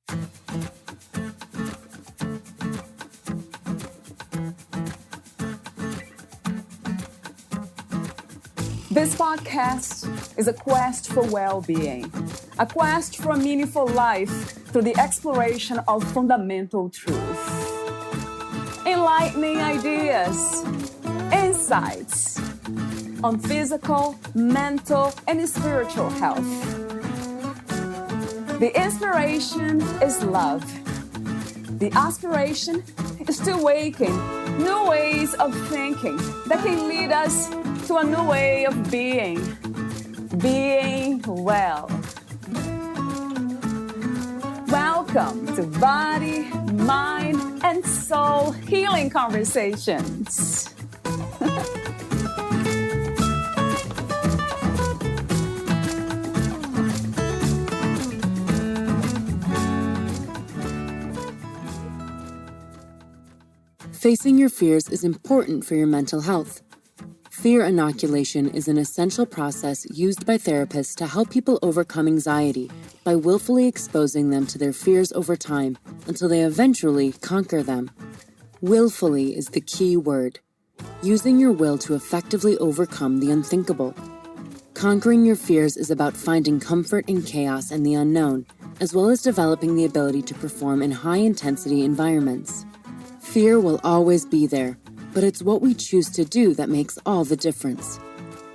This podcast is a quest for well-being, a quest for a meaningful life through the exploration of fundamental truth. Enlightening ideas, insights on physical, mental, and spiritual health. The inspiration is love. The aspiration is to awaken new ways of thinking that can lead us to a new way of being well. Welcome to Body, Mind, and Soul Healing Conversations. Facing your fears is important for your mental health. Fear inoculation is an essential process used by therapists to help people overcome anxiety by willfully exposing them to their fears over time until they eventually conquer them. Willfully is the key word, using your will to effectively overcome the unthinkable. Conquering your fears is about finding comfort in chaos and the unknown, as well as developing the ability to perform in high-intensity environments. Fear will always be there, but it's what we choose to do that makes all the difference.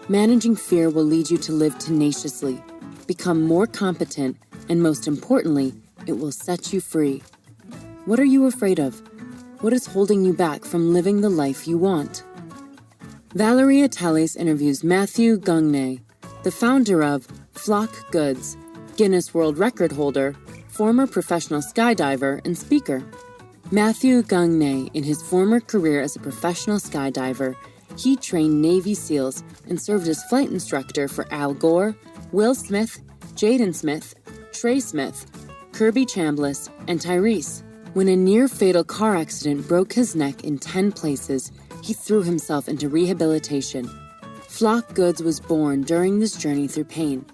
Managing fear will lead you to live tenaciously, become more competent, and most importantly, it will set you free. What are you afraid of? What is holding you back from living the life you want? Valeria Teles interviews Matthew Gagne, the founder of Flock Goods, Guinness World Record holder, former professional skydiver, and speaker. Matthew Gagne, in his former career as a professional skydiver, he trained Navy SEALs and served as flight instructor for Al Gore, Will Smith, Jaden Smith, Trey Smith, Kirby Chambliss, and Tyrese. When a near-fatal car accident broke his neck in 10 places, he threw himself into rehabilitation. Flock Goods was born during this journey through pain.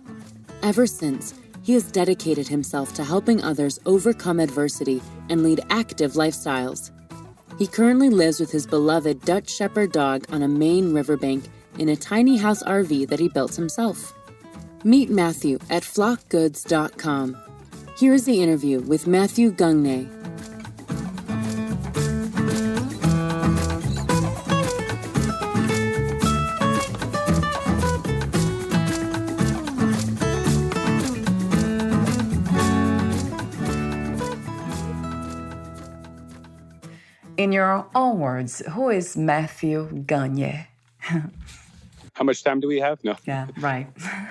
Ever since, he has dedicated himself to helping others overcome adversity and lead active lifestyles. He currently lives with his beloved Dutch Shepherd dog on a Maine riverbank in a tiny house RV that he built himself. Meet Matthew at flockgoods.com. Here is the interview with Matthew Gagne. In your own words, who is Matthew Gagne? How much time do we have? No. Yeah, right.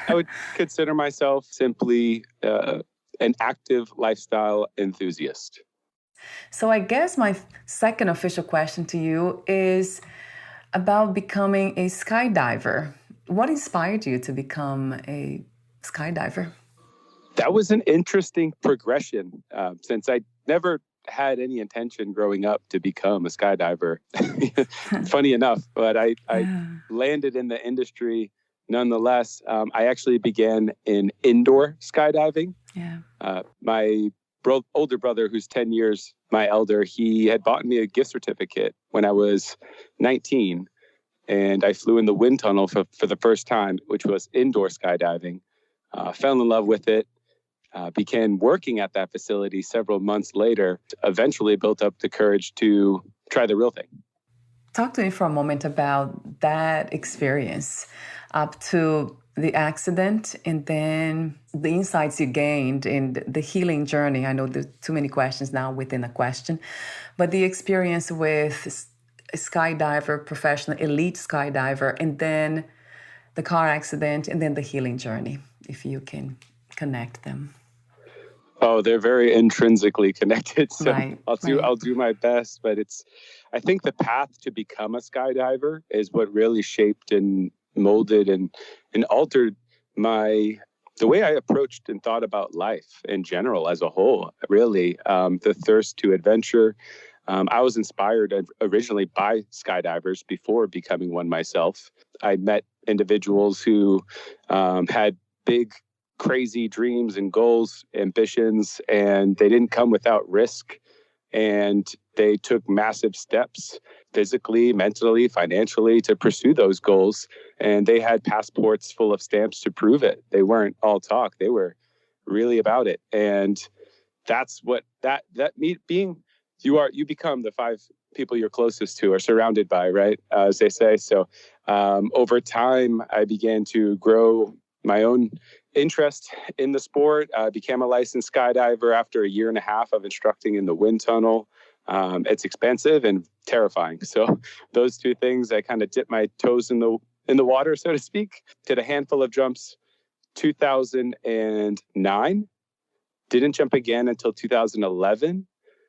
I would consider myself simply an active lifestyle enthusiast. So I guess my second official question to you is about becoming a skydiver. What inspired you to become a skydiver? That was an interesting progression since I never had any intention growing up to become a skydiver. Funny enough, but I landed in the industry nonetheless. I actually began in indoor skydiving. Yeah. My older brother, who's 10 years my elder, he had bought me a gift certificate when I was 19. And I flew in the wind tunnel for the first time, which was indoor skydiving. Fell in love with it. Began working at that facility several months later, eventually built up the courage to try the real thing. Talk to me for a moment about that experience up to the accident and then the insights you gained and the healing journey. I know there's too many questions now within a question, but the experience with a skydiver, professional, elite skydiver, and then the car accident and then the healing journey, if you can connect them. Oh, they're very intrinsically connected. So right, I'll do my best, but I think the path to become a skydiver is what really shaped and molded and altered the way I approached and thought about life in general as a whole. Really, the thirst to adventure. I was inspired originally by skydivers before becoming one myself. I met individuals who had big crazy dreams and goals, ambitions, and they didn't come without risk. And they took massive steps physically, mentally, financially to pursue those goals. And they had passports full of stamps to prove it. They weren't all talk. They were really about it. And that's what you become the 5 people you're closest to or surrounded by, right? As they say. So over time, I began to grow my own interest in the sport. I became a licensed skydiver after a year and a half of instructing in the wind tunnel. It's expensive and terrifying. So those 2 things, I kind of dipped my toes in the water, so to speak. Did a handful of jumps. 2009. Didn't jump again until 2011.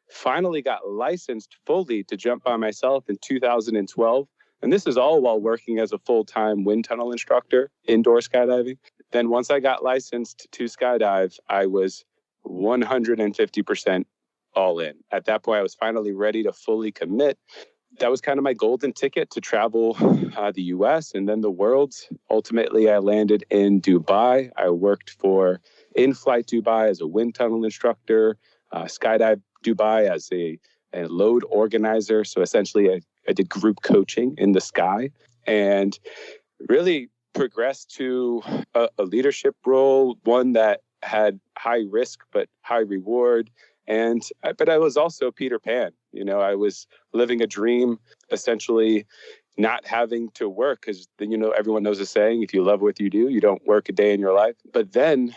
Finally got licensed fully to jump by myself in 2012. And this is all while working as a full-time wind tunnel instructor, indoor skydiving. Then once I got licensed to skydive, I was 150% all in. At that point, I was finally ready to fully commit. That was kind of my golden ticket to travel the US and then the world. Ultimately, I landed in Dubai. I worked for In-Flight Dubai as a wind tunnel instructor, Skydive Dubai as a load organizer. So essentially, I did group coaching in the sky and really progressed to a leadership role, one that had high risk but high reward. But I was also Peter Pan. I was living a dream, essentially not having to work because, everyone knows the saying, if you love what you do, you don't work a day in your life. But then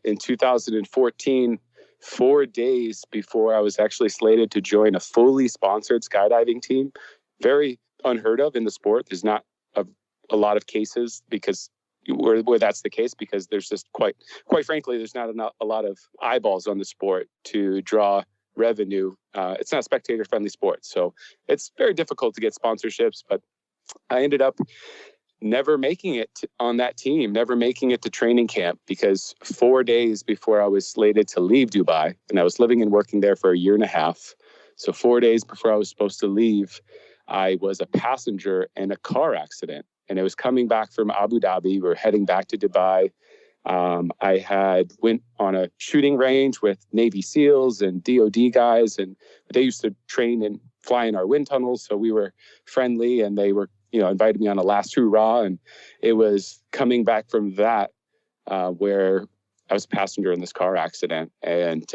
in 2014, 4 days before I was actually slated to join a fully sponsored skydiving team, very unheard of in the sport. There's not a lot of cases because where that's the case, because there's just quite frankly, there's not a lot of eyeballs on the sport to draw revenue. It's not a spectator-friendly sport, so it's very difficult to get sponsorships. But I ended up never making it on that team, never making it to training camp, because 4 days before I was slated to leave Dubai, and I was living and working there for a year and a half. So 4 days before I was supposed to leave, I was a passenger in a car accident. And I was coming back from Abu Dhabi. We were heading back to Dubai. I had went on a shooting range with Navy SEALs and DOD guys, and they used to train and fly in our wind tunnels. So we were friendly, and they were, invited me on a last hurrah. And it was coming back from that where I was a passenger in this car accident and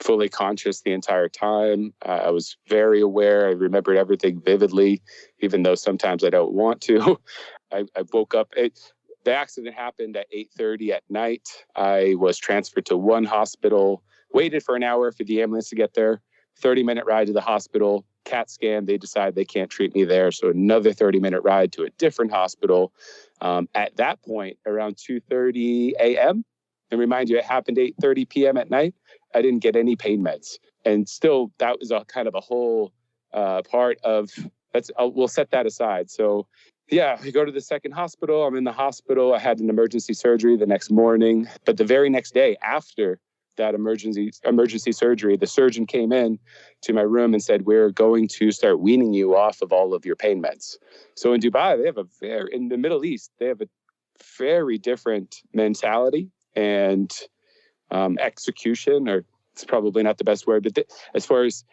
fully conscious the entire time. I was very aware. I remembered everything vividly, even though sometimes I don't want to. I woke up. The accident happened at 8:30 at night. I was transferred to one hospital, waited for an hour for the ambulance to get there, 30-minute ride to the hospital, CAT scan. They decide they can't treat me there. So another 30-minute ride to a different hospital. At that point, around 2:30 a.m., and remind you, it happened 8:30 p.m. at night, I didn't get any pain meds. And still, that was a kind of a whole part of, we'll set that aside. So yeah, we go to the second hospital. I'm in the hospital. I had an emergency surgery the next morning. But the very next day after that emergency surgery, the surgeon came in to my room and said, we're going to start weaning you off of all of your pain meds. So in Dubai, in the Middle East, they have a very different mentality and execution, or it's probably not the best word, but as far as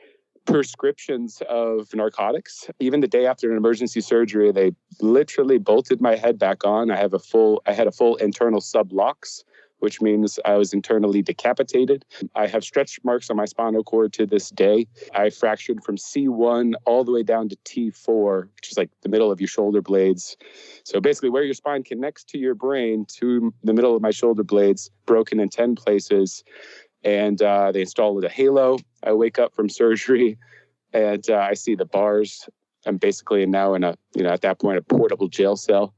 prescriptions of narcotics, even the day after an emergency surgery, they literally bolted my head back on. I had a full internal sublux, which means I was internally decapitated. I have stretch marks on my spinal cord to this day. I fractured from C1 all the way down to T4, which is like the middle of your shoulder blades. So basically where your spine connects to your brain to the middle of my shoulder blades, broken in 10 places. And they installed a halo. I wake up from surgery and I see the bars. I'm basically now in at that point, a portable jail cell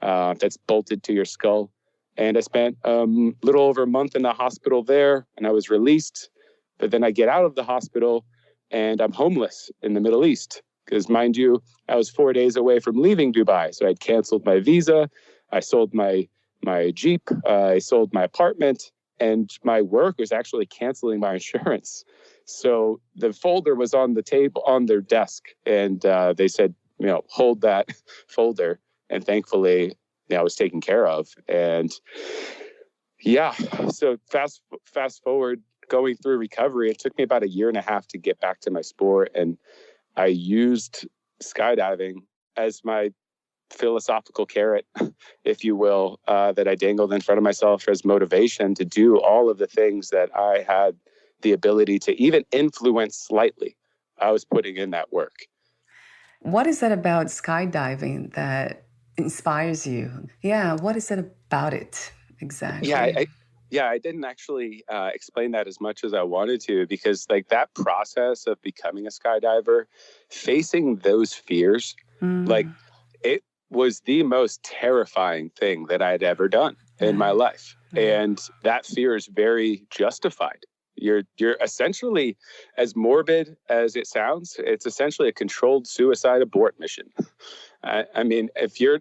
that's bolted to your skull. And I spent a little over a month in the hospital there, and I was released. But then I get out of the hospital and I'm homeless in the Middle East. Because mind you, I was 4 days away from leaving Dubai. So I'd canceled my visa. I sold my Jeep. I sold my apartment. And my work was actually canceling my insurance. So the folder was on the table, on their desk. And they said, hold that folder. And thankfully, I was taken care of. And Yeah. So fast forward, going through recovery, it took me about 1.5 years to get back to my sport. And I used skydiving as my philosophical carrot, if you will, that I dangled in front of myself as motivation to do all of the things that I had the ability to even influence slightly. I was putting in that work. What is it about skydiving that inspires you? Yeah, what is it about it exactly? I didn't actually explain that as much as I wanted to, because like that process of becoming a skydiver, facing those fears, like it was the most terrifying thing that I'd ever done in my life. And that fear is very justified. You're essentially, as morbid as it sounds, it's essentially a controlled suicide abort mission. I mean, if you're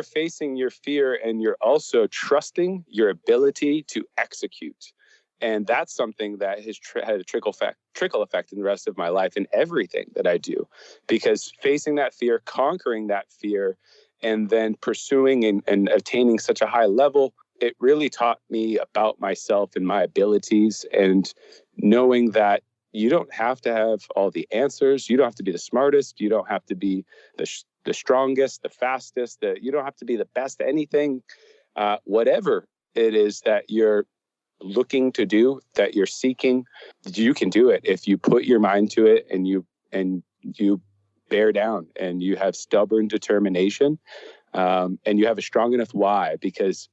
facing your fear and you're also trusting your ability to execute. And that's something that has had a trickle effect in the rest of my life in everything that I do, because facing that fear, conquering that fear, and then pursuing and attaining such a high level, it really taught me about myself and my abilities, and knowing that you don't have to have all the answers. You don't have to be the smartest. You don't have to be the strongest, the fastest. You don't have to be the best at anything. Whatever it is that you're looking to do, that you're seeking, you can do it if you put your mind to it and you bear down and you have stubborn determination, and you have a strong enough why. Because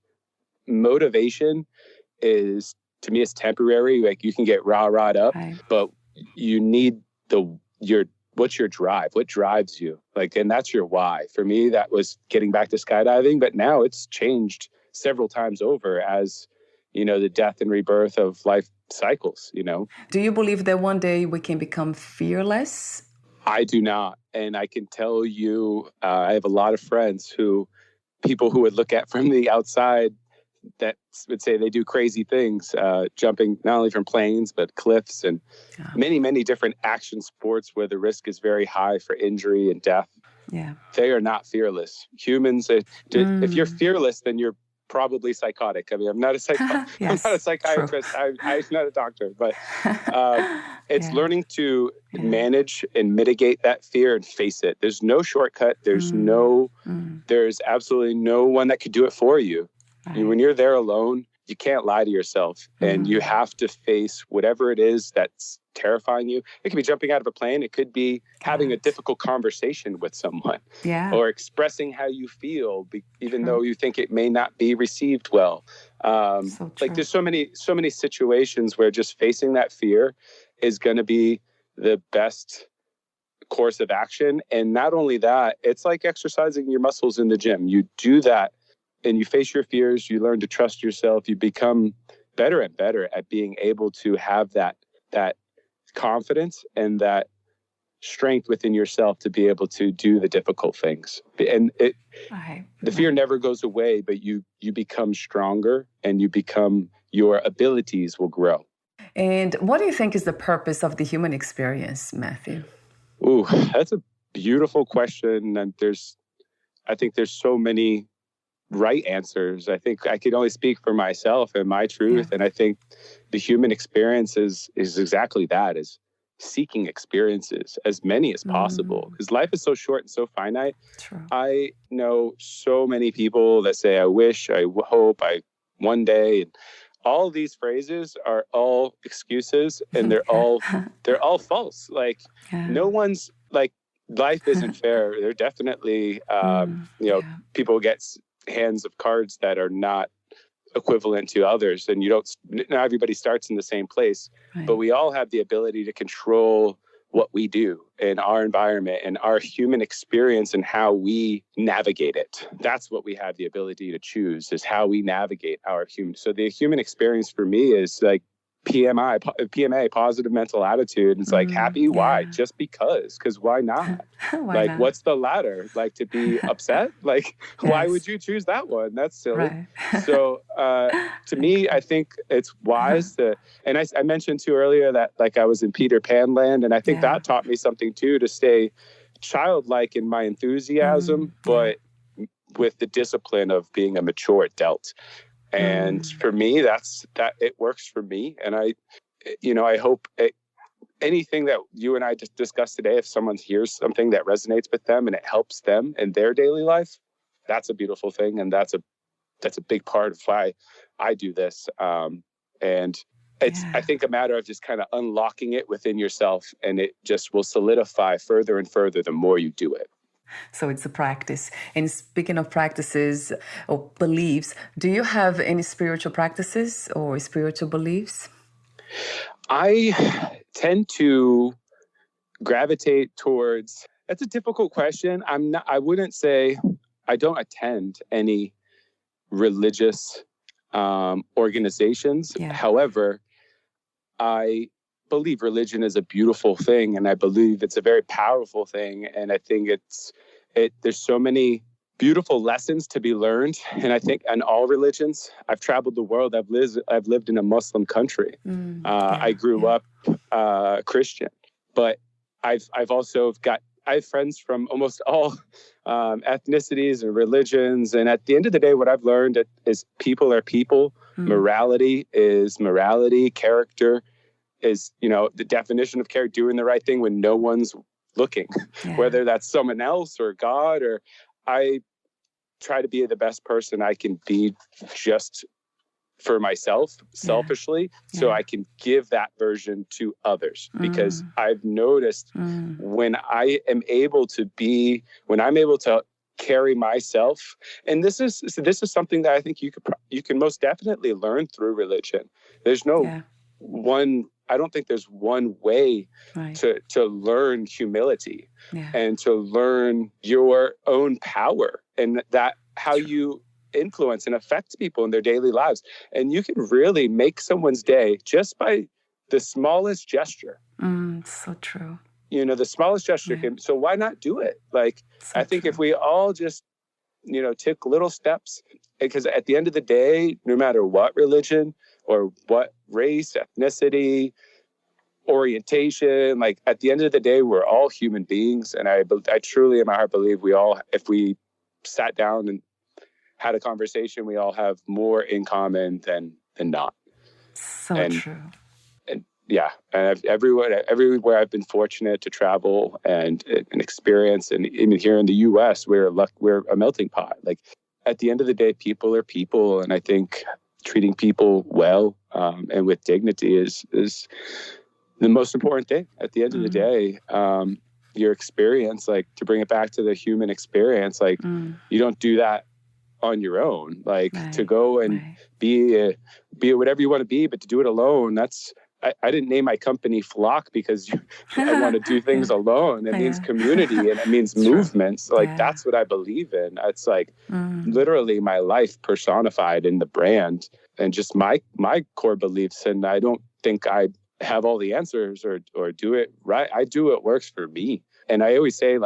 motivation is, to me, it's temporary. Like you can get rah-rahed up, but you need what's your drive? What drives you? Like, and that's your why. For me, that was getting back to skydiving, but now it's changed several times over as, the death and rebirth of life cycles, Do you believe that one day we can become fearless? I do not. And I can tell you, I have a lot of friends people who would look at from the outside that would say they do crazy things, jumping not only from planes, but cliffs and many, many different action sports where the risk is very high for injury and death. Yeah. They are not fearless. Humans, if you're fearless, then you're probably psychotic. I mean, I'm not a psychiatrist. I'm not a doctor, but it's learning to manage and mitigate that fear and face it. There's no shortcut. There's there's absolutely no one that could do it for you. Right. When you're there alone, you can't lie to yourself, and you have to face whatever it is that's terrifying you. It could be jumping out of a plane. It could be having a difficult conversation with someone, or expressing how you feel, even though you think it may not be received well. Like there's so many situations where just facing that fear is going to be the best course of action. And not only that, it's like exercising your muscles in the gym. You do that, and you face your fears, you learn to trust yourself, you become better and better at being able to have that confidence and that strength within yourself to be able to do the difficult things. And the fear never goes away, but you become stronger, and your abilities will grow. And what do you think is the purpose of the human experience, Matthew? Ooh, that's a beautiful question. And I think there's so many right answers. I think I could only speak for myself and my truth. And I think the human experience is exactly that, is seeking experiences, as many as possible, because life is so short and so finite. True. I know so many people that say, I wish, I hope, I one day, and all these phrases are all excuses, and they're all false. Like no one's like, life isn't fair. They're definitely, people get hands of cards that are not equivalent to others, and not everybody starts in the same place, but we all have the ability to control what we do in our environment and our human experience and how we navigate it. That's what we have the ability to choose, is how we navigate our human. So the human experience for me is like PMA, positive mental attitude. It's like happy. Why? Just because why not? Why what's the latter? Like to be upset? Like, why would you choose that one? That's silly. Right. So to me, I think it's wise to, and I mentioned too earlier that like I was in Peter Pan land, and I think that taught me something too, to stay childlike in my enthusiasm, but with the discipline of being a mature adult. And for me, that it works for me. And I hope anything that you and I just discussed today, if someone hears something that resonates with them and it helps them in their daily life, that's a beautiful thing. And that's a big part of why I do this. And it's, I think, a matter of just kind of unlocking it within yourself, and it just will solidify further and further the more you do it. So it's a practice. And speaking of practices or beliefs, do you have any spiritual practices or spiritual beliefs? I tend to gravitate towards, that's a difficult question. I wouldn't say I don't attend any religious organizations. Yeah. However, I believe religion is a beautiful thing, and I believe it's a very powerful thing. And I think there's so many beautiful lessons to be learned. And I think in all religions, I've traveled the world. I've lived in a Muslim country. I grew up Christian, but I have friends from almost all ethnicities and religions. And at the end of the day, what I've learned is people are people. Morality is morality. Character is, the definition of character, doing the right thing when no one's looking, whether that's someone else or God. Or I try to be the best person I can be just for myself, selfishly, so I can give that version to others. Because I've noticed when I'm able to carry myself, and this is something that I think you can most definitely learn through religion. There's no one. I don't think there's one way to learn humility and to learn your own power, and that how you influence and affect people in their daily lives. And you can really make someone's day just by the smallest gesture. So true. The smallest gesture can, so why not do it? I think if we all just, took little steps, because at the end of the day, no matter what religion or what race, ethnicity, orientation, at the end of the day, we're all human beings. And I truly in my heart believe if we sat down and had a conversation, we all have more in common than not. So true. And everywhere I've been fortunate to travel and experience, and even here in the U.S., we're a melting pot. At the end of the day, people are people, and I think treating people well and with dignity is the most important thing. At the end of the day, your experience, to bring it back to the human experience, you don't do that on your own. To go and be whatever you want to be, but to do it alone, I didn't name my company Flock because I want to do things alone. It means community, and it means movements. That's what I believe in. It's literally my life personified in the brand, and just my core beliefs. And I don't think I have all the answers or do it right. I do what works for me. And I always say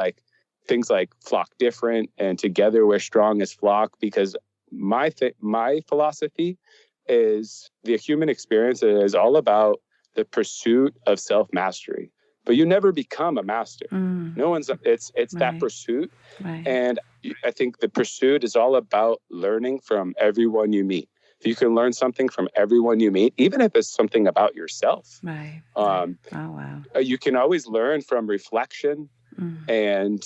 things like flock different and together we're strong as flock, because my philosophy is the human experience is all about the pursuit of self-mastery. But you never become a master. No one's, it's that pursuit. And I think the pursuit is all about learning from everyone you meet. If you can learn something from everyone you meet, even if it's something about yourself. You can always learn from reflection. And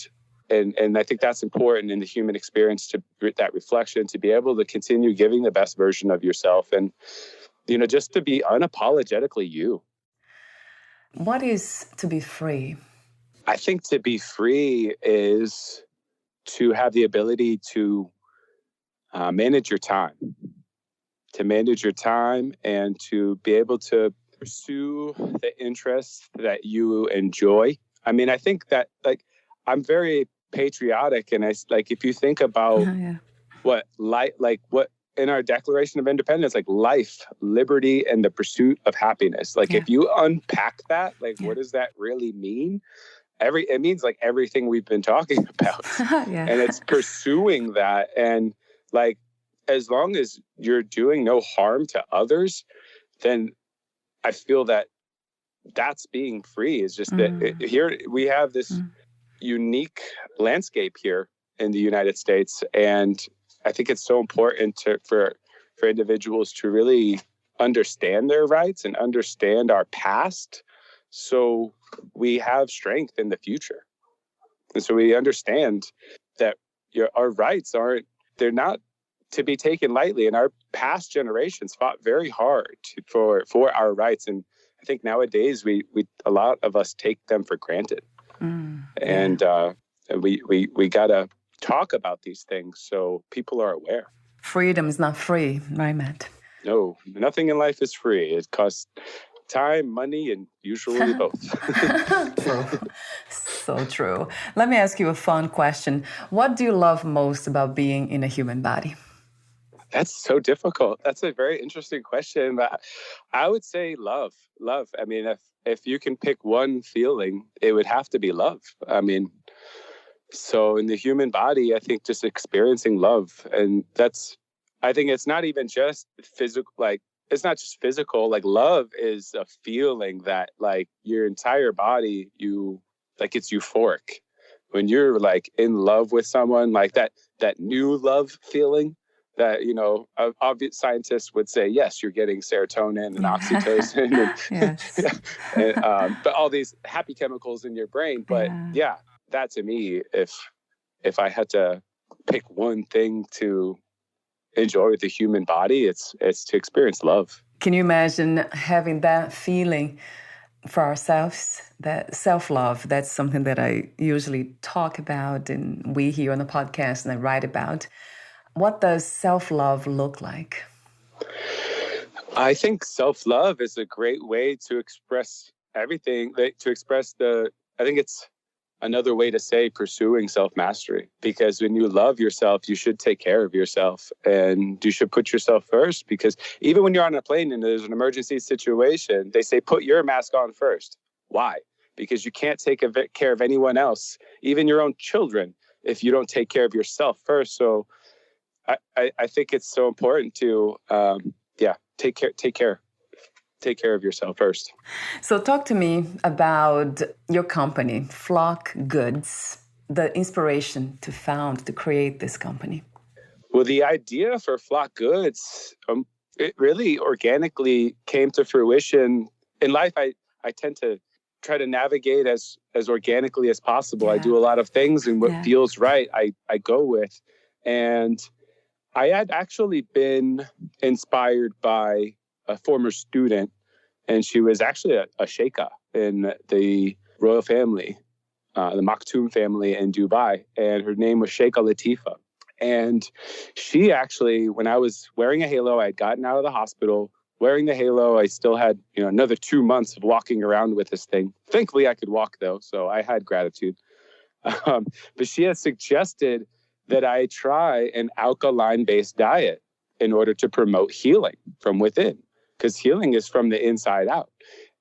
I think that's important in the human experience, to that reflection, to be able to continue giving the best version of yourself, and, just to be unapologetically you. What is to be free? I think to be free is to have the ability to manage your time. To manage your time and to be able to pursue the interests that you enjoy. I mean, I think that I'm very patriotic, and if you think about what in our Declaration of Independence, life, liberty, and the pursuit of happiness. If you unpack that, what does that really mean? It means everything we've been talking about. And it's pursuing that, and as long as you're doing no harm to others, then I feel that that's being free. Is just that here we have this unique landscape here in the United States. And I think it's so important for for individuals to really understand their rights and understand our past so we have strength in the future. And so we understand that our rights they're not to be taken lightly. And our past generations fought very hard for our rights. And I think nowadays a lot of us take them for granted. And we got to talk about these things so people are aware. Freedom is not free, right, Matt? No, nothing in life is free. It costs time, money, and usually both. So true. Let me ask you a fun question. What do you love most about being in a human body? That's so difficult. That's a very interesting question. But I would say love. Love. I mean, if you can pick one feeling, it would have to be love. I mean, so in the human body, I think just experiencing love. And I think it's not even just physical, it's not just physical. Like, love is a feeling that, like, your entire body, it's euphoric. When you're, like, in love with someone, like that new love feeling that, obvious scientists would say, yes, you're getting serotonin and oxytocin but all these happy chemicals in your brain. But that to me, if I had to pick one thing to enjoy with the human body, it's to experience love. Can you imagine having that feeling for ourselves, that self-love? That's something that I usually talk about, and we here on the podcast and I write about. What does self-love look like? I think self-love is a great way to express everything, I think it's another way to say pursuing self-mastery, because when you love yourself, you should take care of yourself and you should put yourself first, because even when you're on a plane and there's an emergency situation, they say, put your mask on first. Why? Because you can't take care of anyone else, even your own children, if you don't take care of yourself first. So I think it's so important to, take care of yourself first. So talk to me about your company, Flock Goods, the inspiration to create this company. Well, the idea for Flock Goods, it really organically came to fruition. In life, I tend to try to navigate as organically as possible. I do a lot of things, and what feels right, I go with. And I had actually been inspired by a former student, and she was actually a sheikha in the royal family, the Maktoum family in Dubai, and her name was Sheikha Latifa. And she actually, when I was wearing a halo, I had gotten out of the hospital, wearing the halo. I still had, another 2 months of walking around with this thing. Thankfully, I could walk, though, so I had gratitude. But she had suggested that I try an alkaline-based diet in order to promote healing from within, because healing is from the inside out.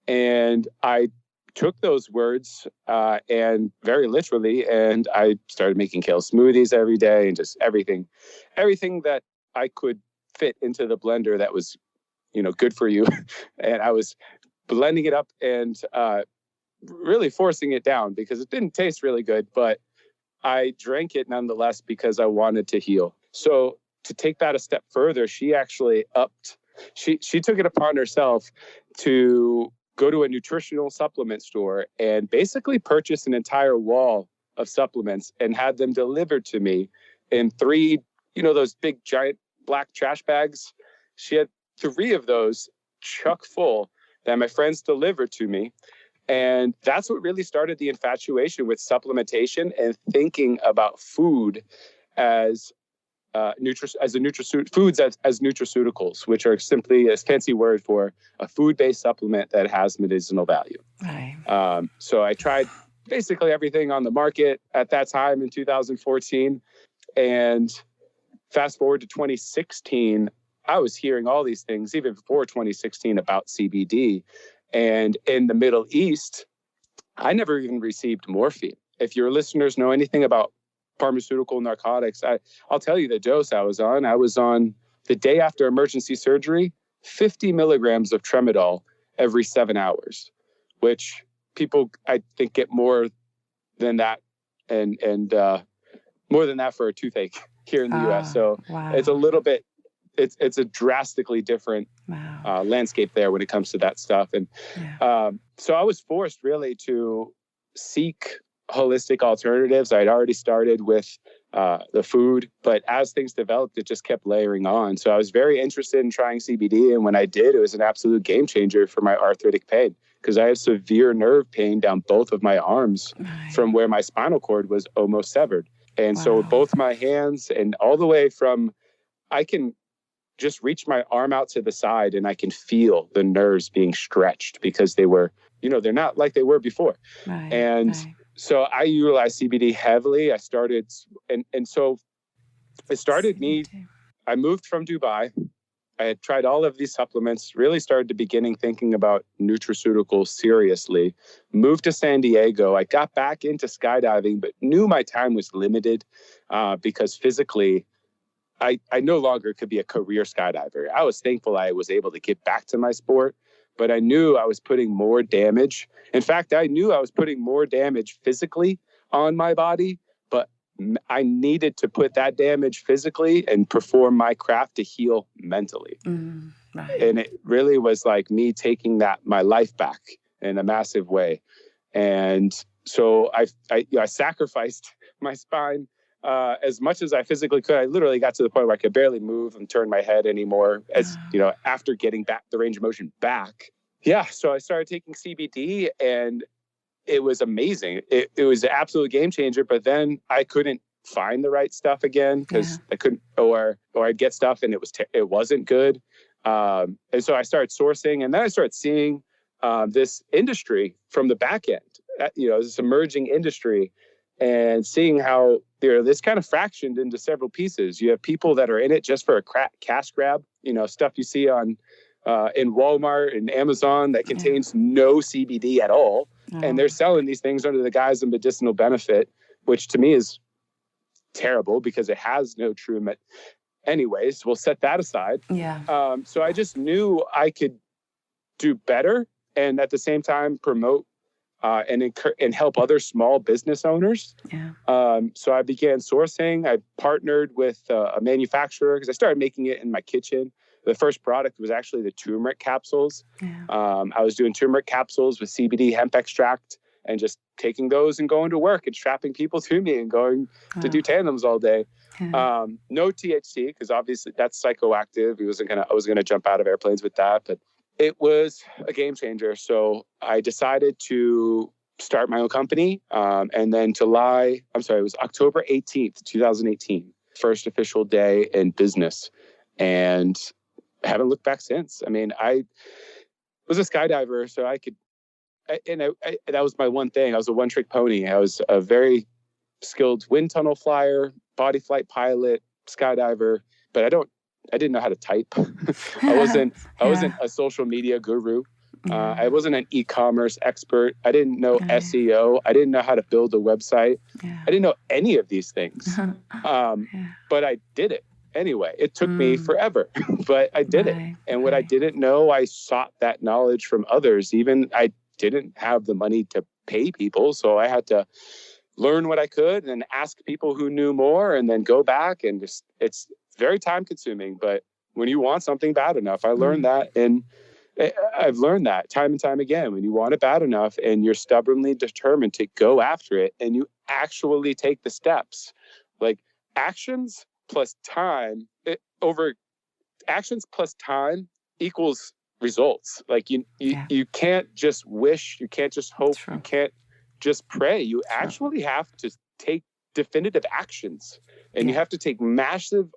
And I took those words and very literally, and I started making kale smoothies every day and just everything that I could fit into the blender that was, good for you. And I was blending it up and really forcing it down because it didn't taste really good, but I drank it nonetheless because I wanted to heal. So to take that a step further, she actually she took it upon herself to go to a nutritional supplement store and basically purchase an entire wall of supplements and had them delivered to me in 3, those big giant black trash bags. She had 3 of those chock full that my friends delivered to me. And that's what really started the infatuation with supplementation and thinking about food as nutraceuticals, which are simply a fancy word for a food-based supplement that has medicinal value. Right. So I tried basically everything on the market at that time in 2014. And fast forward to 2016, I was hearing all these things, even before 2016, about CBD. And in the Middle East, I never even received morphine. If your listeners know anything about pharmaceutical narcotics, I'll tell you the dose I was on. I was on, the day after emergency surgery, 50 milligrams of tramadol every 7 hours, which people, I think, get more than that and more than that for a toothache here in the U.S. So It's a little bit it's a drastically different landscape there when it comes to that stuff. And so I was forced really to seek holistic alternatives. I'd already started with the food, but as things developed, it just kept layering on. So I was very interested in trying CBD. And when I did, it was an absolute game changer for my arthritic pain, because I have severe nerve pain down both of my arms from where my spinal cord was almost severed. And so both my hands, and all the way from, I can just reach my arm out to the side and I can feel the nerves being stretched because they were, they're not like they were before. So I utilize CBD heavily. I started, and so it started CBD. I moved from Dubai. I had tried all of these supplements, really started to beginning thinking about nutraceuticals seriously, moved to San Diego. I got back into skydiving, but knew my time was limited because physically, I no longer could be a career skydiver. I was thankful I was able to get back to my sport, but I knew I was putting more damage. In fact, I knew I was putting more damage physically on my body, but I needed to put that damage physically and perform my craft to heal mentally. And it really was like me taking my life back in a massive way. And so I sacrificed my spine as much as I physically could. I literally got to the point where I could barely move and turn my head anymore, after getting back the range of motion back. So I started taking CBD and it was amazing. It was an absolute game changer, but then I couldn't find the right stuff again because I couldn't, or I'd get stuff and it wasn't good. And so I started sourcing, and then I started seeing this industry from the back end, this emerging industry, and seeing how this kind of fractioned into several pieces. You have people that are in it just for a cash grab, stuff you see on in Walmart and Amazon that contains no CBD at all. And they're selling these things under the guise of medicinal benefit, which to me is terrible because it has no true anyways. We'll set that aside. So I just knew I could do better and at the same time promote and help other small business owners. So I began sourcing. I partnered with a manufacturer because I started making it in my kitchen. The first product was actually the turmeric capsules. I was doing turmeric capsules with CBD hemp extract and just taking those and going to work and strapping people to me and going to do tandems all day. No THC, because obviously that's psychoactive. I was gonna jump out of airplanes with that, but it was a game changer. So I decided to start my own company. And then it was October 18th, 2018, first official day in business. And haven't looked back since. I mean, I was a skydiver, so that was my one thing. I was a one-trick pony. I was a very skilled wind tunnel flyer, body flight pilot, skydiver, but I didn't know how to type. I wasn't a social media guru. I wasn't an e-commerce expert. I didn't know SEO. I didn't know how to build a website. I didn't know any of these things. But I did it. Anyway, it took me forever, but I did it. And what I didn't know, I sought that knowledge from others. Even I didn't have the money to pay people. So I had to learn what I could and ask people who knew more and then go back. And it's very time consuming. But when you want something bad enough, I learned that. And I've learned that time and time again. When you want it bad enough and you're stubbornly determined to go after it and you actually take the steps, like actions plus time actions plus time equals results. Like you can't just wish, you can't just hope, you can't just pray. You actually have to take definitive actions, and you have to take massive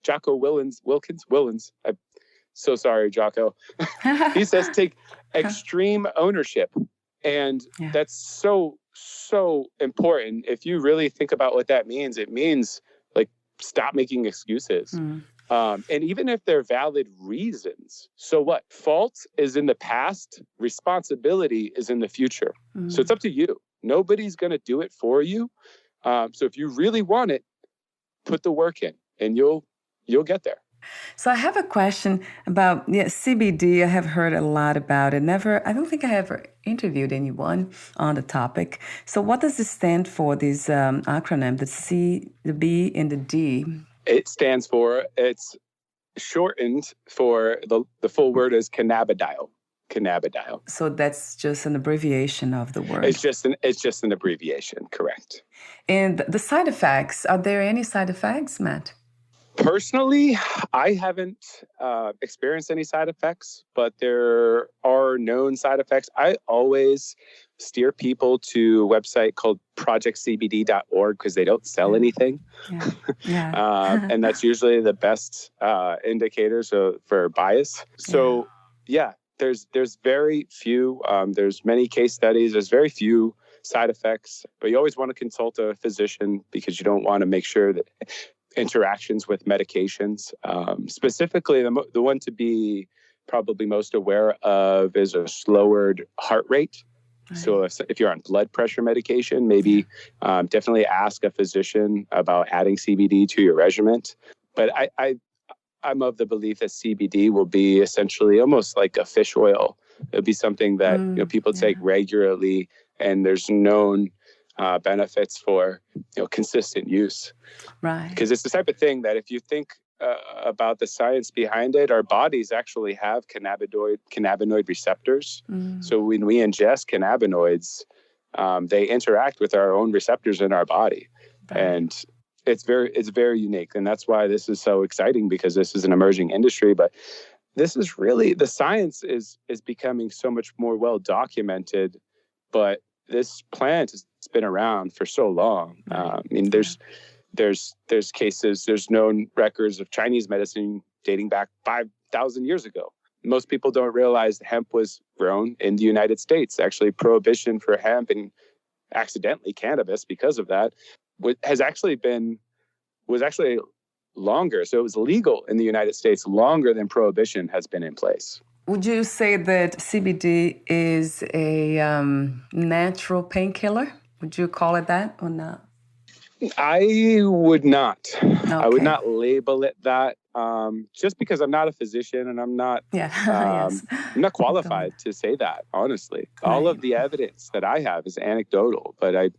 Jocko Willens. I'm so sorry, Jocko. He says take extreme ownership, and that's so important. If you really think about what that means, it means like stop making excuses. And even if they're valid reasons, so what? Fault is in the past, responsibility is in the future. So it's up to you. Nobody's going to do it for you. So if you really want it, put the work in and you'll get there. So I have a question about CBD. I have heard a lot about it. I don't think I ever interviewed anyone on the topic. So what does it stand for, this acronym, the C, the B, and the D? It stands for, it's shortened for the full word is cannabidiol. Cannabidiol. So that's just an abbreviation of the word. It's just an abbreviation, correct. And the side effects, are there any side effects, Matt? Personally, I haven't experienced any side effects, but there are known side effects. I always steer people to a website called projectcbd.org because they don't sell anything. Yeah. And that's usually the best indicators for bias. So, there's very few, there's many case studies, there's very few side effects, but you always want to consult a physician because you don't want to make sure that interactions with medications, specifically the one to be probably most aware of is a slowered heart rate. Right. So if you're on blood pressure medication, maybe definitely ask a physician about adding CBD to your regimen. But I'm of the belief that CBD will be essentially almost like a fish oil. It'll be something that people take regularly, and there's known benefits for consistent use. Right. Because it's the type of thing that if you think about the science behind it, our bodies actually have cannabinoid receptors. So when we ingest cannabinoids, they interact with our own receptors in our body. Right. And it's very unique. And that's why this is so exciting, because this is an emerging industry. But this is really, the science is becoming so much more well documented. But this plant has been around for so long. I mean, there's cases, there's known records of Chinese medicine dating back 5,000 years ago. Most people don't realize hemp was grown in the United States. Actually, prohibition for hemp and accidentally cannabis because of that was actually longer. So it was legal in the United States longer than prohibition has been in place. Would you say that CBD is a natural painkiller? Would you call it that or not? I would not. Okay. I would not label it that, just because I'm not a physician and I'm not I'm not qualified to say that, honestly. Right. All of the evidence that I have is anecdotal, but I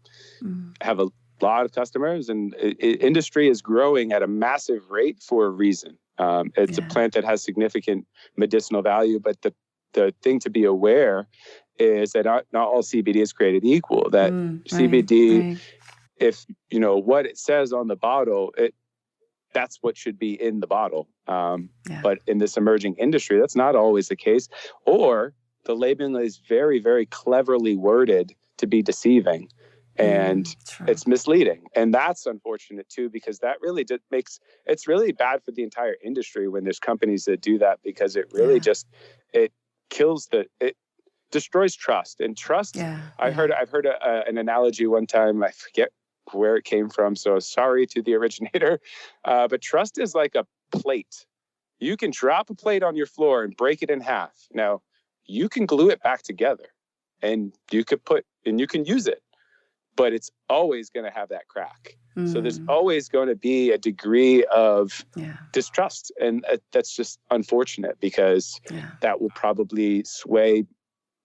have a lot of customers, and industry is growing at a massive rate for a reason. It's a plant that has significant medicinal value, but the thing to be aware is that not all CBD is created equal. That CBD, if what it says on the bottle, that's what should be in the bottle. But in this emerging industry, that's not always the case. Or the labeling is very, very cleverly worded to be deceiving. And it's misleading. And that's unfortunate too, because that really it's really bad for the entire industry when there's companies that do that, because it really it destroys trust. And trust, I've heard an analogy one time, I forget where it came from, so sorry to the originator, but trust is like a plate. You can drop a plate on your floor and break it in half. Now, you can glue it back together, and you can use it, but it's always going to have that crack. So there's always going to be a degree of distrust. And that's just unfortunate, because that will probably sway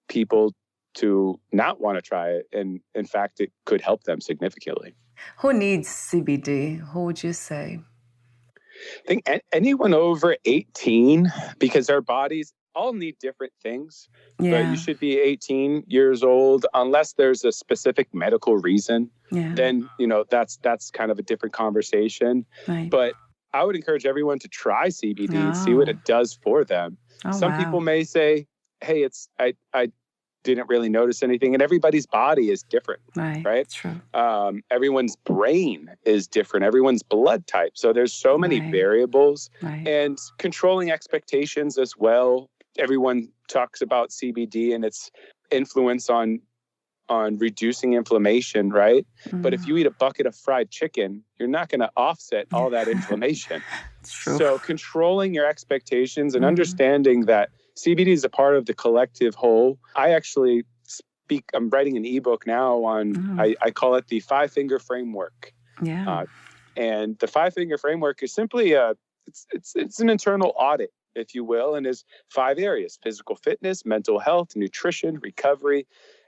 people to not want to try it. And in fact, it could help them significantly. Who needs CBD? Who would you say? I think anyone over 18, because our bodies all need different things. But you should be 18 years old unless there's a specific medical reason. Then that's kind of a different conversation. Right. But I would encourage everyone to try CBD and see what it does for them. Some people may say, hey, I didn't really notice anything, and everybody's body is different, right? True. Everyone's brain is different, everyone's blood type. So there's so many variables, and controlling expectations as well. Everyone talks about CBD and its influence on reducing inflammation, right? But if you eat a bucket of fried chicken, you're not going to offset all that inflammation. So controlling your expectations and understanding that CBD is a part of the collective whole. I'm writing an ebook now on, I call it the 5-finger framework. And the 5-finger framework is simply it's an internal audit, if you will, and is 5 areas: physical fitness, mental health, nutrition, recovery,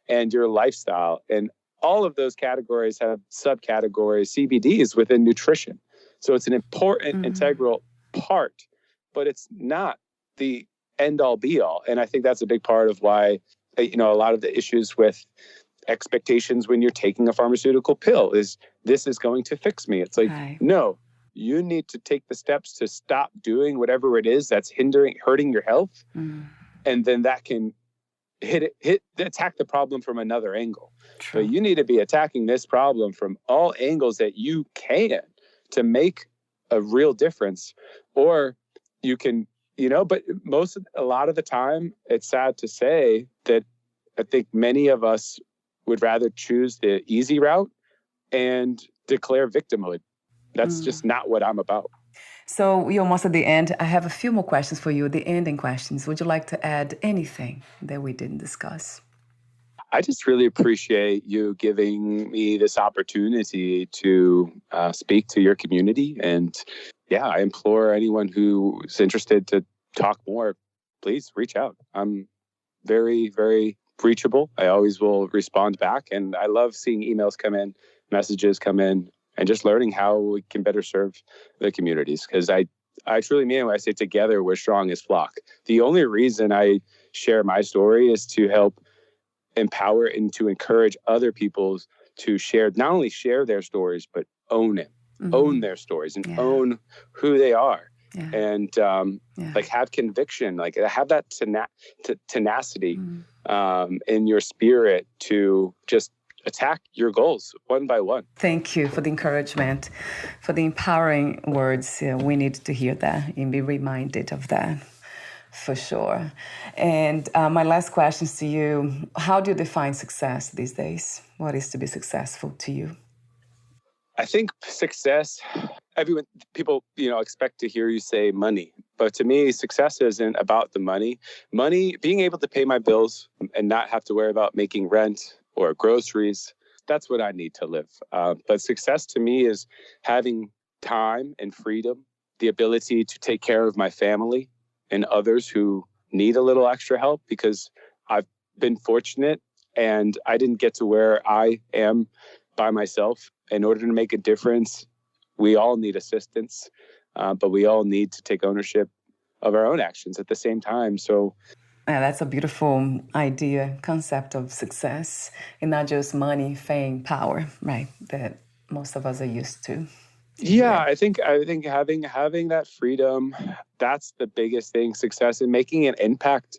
and your lifestyle. And all of those categories have subcategories. CBD is within nutrition. So it's an important integral part but it's not the end all be all. And I think that's a big part of why, a lot of the issues with expectations when you're taking a pharmaceutical pill is this is going to fix me. It's like, no, you need to take the steps to stop doing whatever it is that's hurting your health. And then that can attack the problem from another angle. True. But you need to be attacking this problem from all angles that you can to make a real difference. Or you can, but a lot of the time, it's sad to say that I think many of us would rather choose the easy route and declare victimhood. That's just not what I'm about. So we're almost at the end. I have a few more questions for you, the ending questions. Would you like to add anything that we didn't discuss? I just really appreciate you giving me this opportunity to speak to your community. And I implore anyone who's interested to talk more, please reach out. I'm very, very reachable. I always will respond back. And I love seeing emails come in, messages come in, and just learning how we can better serve the communities. Because I truly mean when I say together, we're strong as flock. The only reason I share my story is to help empower and to encourage other people to not only share their stories, but own it, own their stories and own who they are. And have conviction, have that tenacity in your spirit to just attack your goals one by one. Thank you for the encouragement, for the empowering words. We need to hear that and be reminded of that, for sure. And my last question to you, how do you define success these days? What is to be successful to you? I think success, people, expect to hear you say money. But to me, success isn't about the money. Money, being able to pay my bills and not have to worry about making rent or groceries, that's what I need to live. But success to me is having time and freedom, the ability to take care of my family and others who need a little extra help, because I've been fortunate and I didn't get to where I am by myself. In order to make a difference, we all need assistance, but we all need to take ownership of our own actions at the same time. So that's a beautiful idea, concept of success, and not just money, fame, power, right? That most of us are used to. Yeah, I think having that freedom, that's the biggest thing. Success and making an impact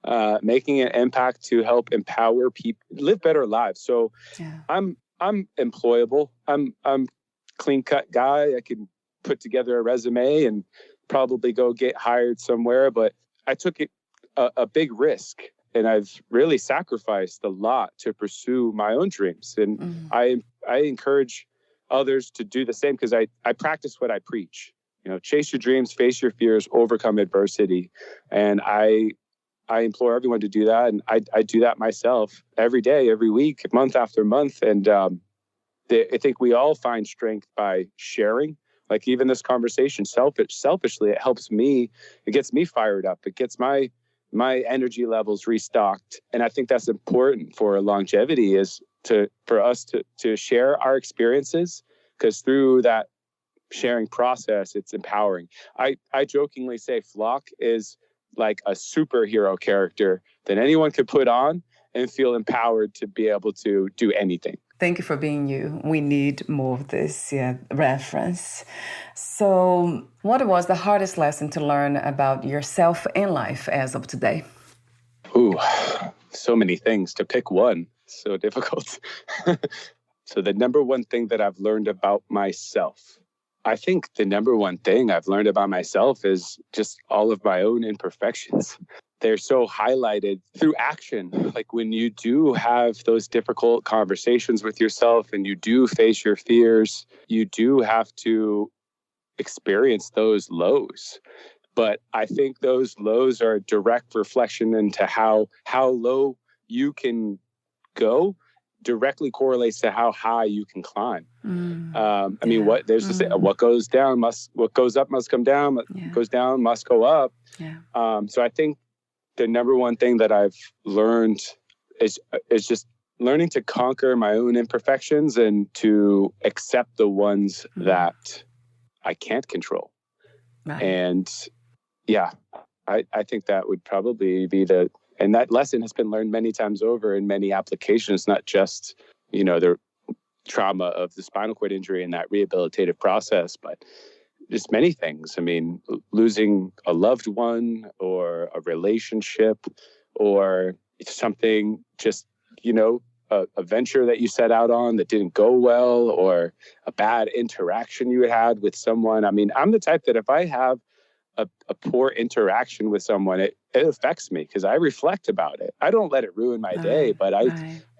to help empower people live better lives. So I'm employable. I'm clean cut guy. I can put together a resume and probably go get hired somewhere. But I took a big risk, and I've really sacrificed a lot to pursue my own dreams. And I encourage others to do the same, because I practice what I preach. Chase your dreams, face your fears, overcome adversity. And I implore everyone to do that. And I do that myself every day, every week, month after month. And I think we all find strength by sharing. Like even this conversation, selfishly, it helps me. It gets me fired up. It gets my energy levels restocked. And I think that's important for longevity, is for us to share our experiences, because through that sharing process, it's empowering. I jokingly say Flock is like a superhero character that anyone could put on and feel empowered to be able to do anything. Thank you for being you. We need more of this reference. So what was the hardest lesson to learn about yourself and life as of today? Ooh, so many things. To pick one, so difficult. So the number one thing that I've learned about myself, I think the number one thing I've learned about myself is just all of my own imperfections. They're so highlighted through action. Like when you do have those difficult conversations with yourself and you do face your fears, you do have to experience those lows. But I think those lows are a direct reflection into how low you can go directly correlates to how high you can climb. I mean, what goes up must come down, what goes down must go up. So I think the number one thing that I've learned is just learning to conquer my own imperfections and to accept the ones that I can't control. Right. And yeah, I think that would probably be and that lesson has been learned many times over in many applications, not just, the trauma of the spinal cord injury and that rehabilitative process, but just many things. I mean, losing a loved one or a relationship or something, just, a venture that you set out on that didn't go well, or a bad interaction you had with someone. I mean, I'm the type that if I have a poor interaction with someone, it affects me because I reflect about it. I don't let it ruin my day, but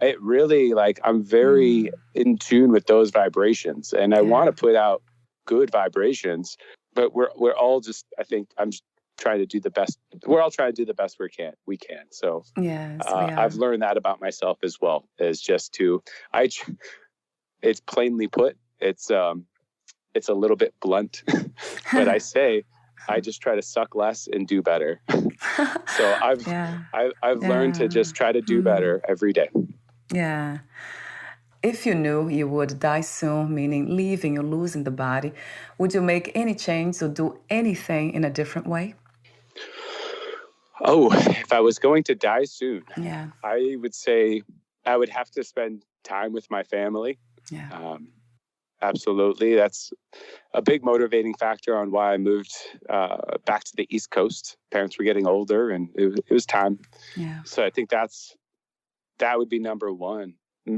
it really, I'm very in tune with those vibrations, and I want to put out good vibrations, but we're all just, I think I'm just trying to do the best. We're all trying to do the best we can. So yes, I've learned that about myself as well, is just it's plainly put, it's a little bit blunt, but I just try to suck less and do better. So I've learned to just try to do better every day. Yeah. If you knew you would die soon, meaning leaving or losing the body, would you make any change or do anything in a different way? Oh, if I was going to die soon, yeah, I would say I would have to spend time with my family. Yeah. Absolutely. That's a big motivating factor on why I moved back to the East Coast. Parents were getting older and it was time. Yeah. So I think that would be number one,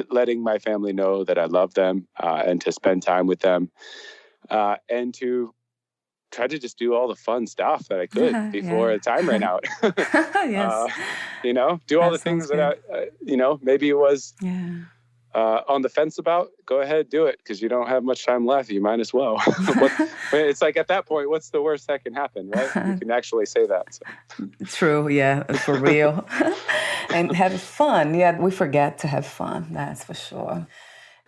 letting my family know that I love them and to spend time with them and to try to just do all the fun stuff that I could before the time ran out. Yes. Do all the things that maybe it was on the fence about. Go ahead, do it, because you don't have much time left. You might as well. It's like at that point, what's the worst that can happen, right? You can actually say that. So. True, yeah, for real. And have fun. Yeah, we forget to have fun, that's for sure.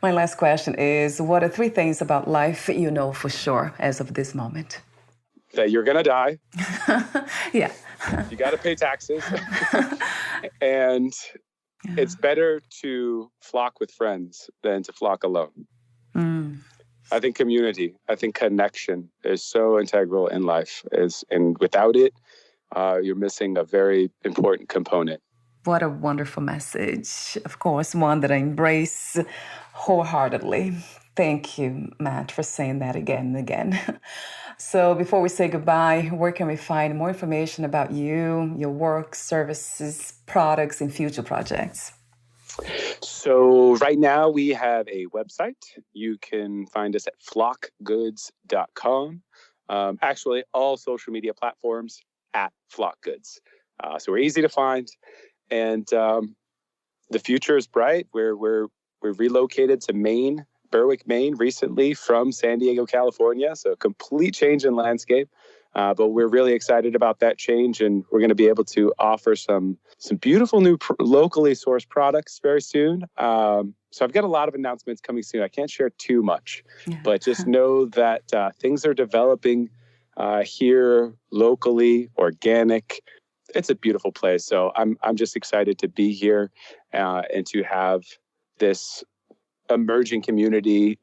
My last question is, what are 3 things about life you know for sure as of this moment? That you're going to die. Yeah. You got to pay taxes. And it's better to flock with friends than to flock alone. I think community, I think connection is so integral in life. And without it, you're missing a very important component. What a wonderful message. Of course, one that I embrace wholeheartedly. Thank you, Matt, for saying that again and again. So before we say goodbye, where can we find more information about you, your work, services, products, and future projects? So right now we have a website. You can find us at flockgoods.com. Actually, all social media platforms at flockgoods. So we're easy to find. And the future is bright. We're relocated to Maine, Berwick, Maine, recently from San Diego, California. So a complete change in landscape. But we're really excited about that change, and we're going to be able to offer some beautiful new locally sourced products very soon. So I've got a lot of announcements coming soon. I can't share too much, but just know that things are developing here locally, organic. It's a beautiful place. So I'm just excited to be here and to have this emerging community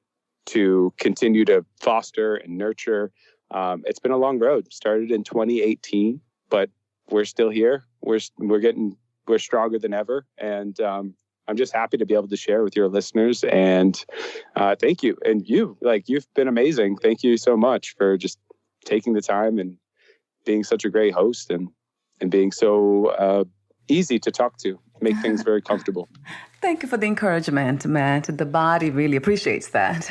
to continue to foster and nurture. It's been a long road. Started in 2018, but we're still here. We're stronger than ever, and I'm just happy to be able to share with your listeners. And thank you. And you've been amazing. Thank you so much for just taking the time and being such a great host and being so easy to talk to. Make things very comfortable. Thank you for the encouragement, Matt. The body really appreciates that.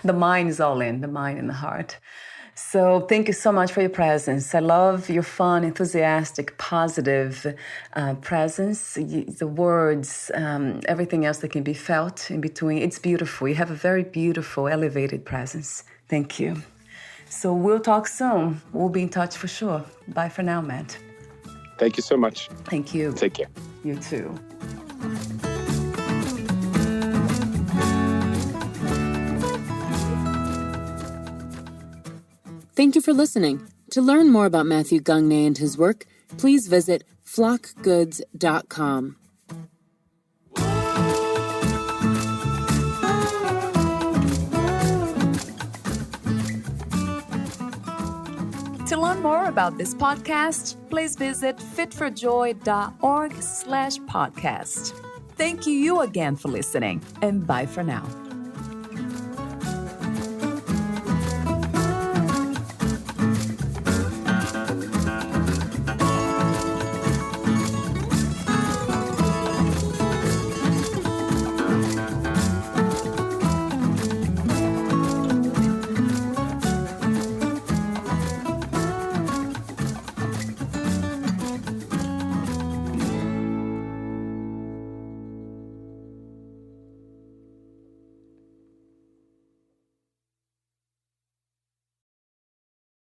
The mind is all in, the mind and the heart. So thank you so much for your presence. I love your fun, enthusiastic, positive presence. The words, everything else that can be felt in between. It's beautiful. You have a very beautiful, elevated presence. Thank you. So we'll talk soon. We'll be in touch for sure. Bye for now, Matt. Thank you so much. Thank you. Take care. You too. Thank you for listening. To learn more about Matthew Gagne and his work, please visit flockgoods.com. To To learn more about this podcast, please visit fitforjoy.org/podcast. Thank you again for listening, and bye for now.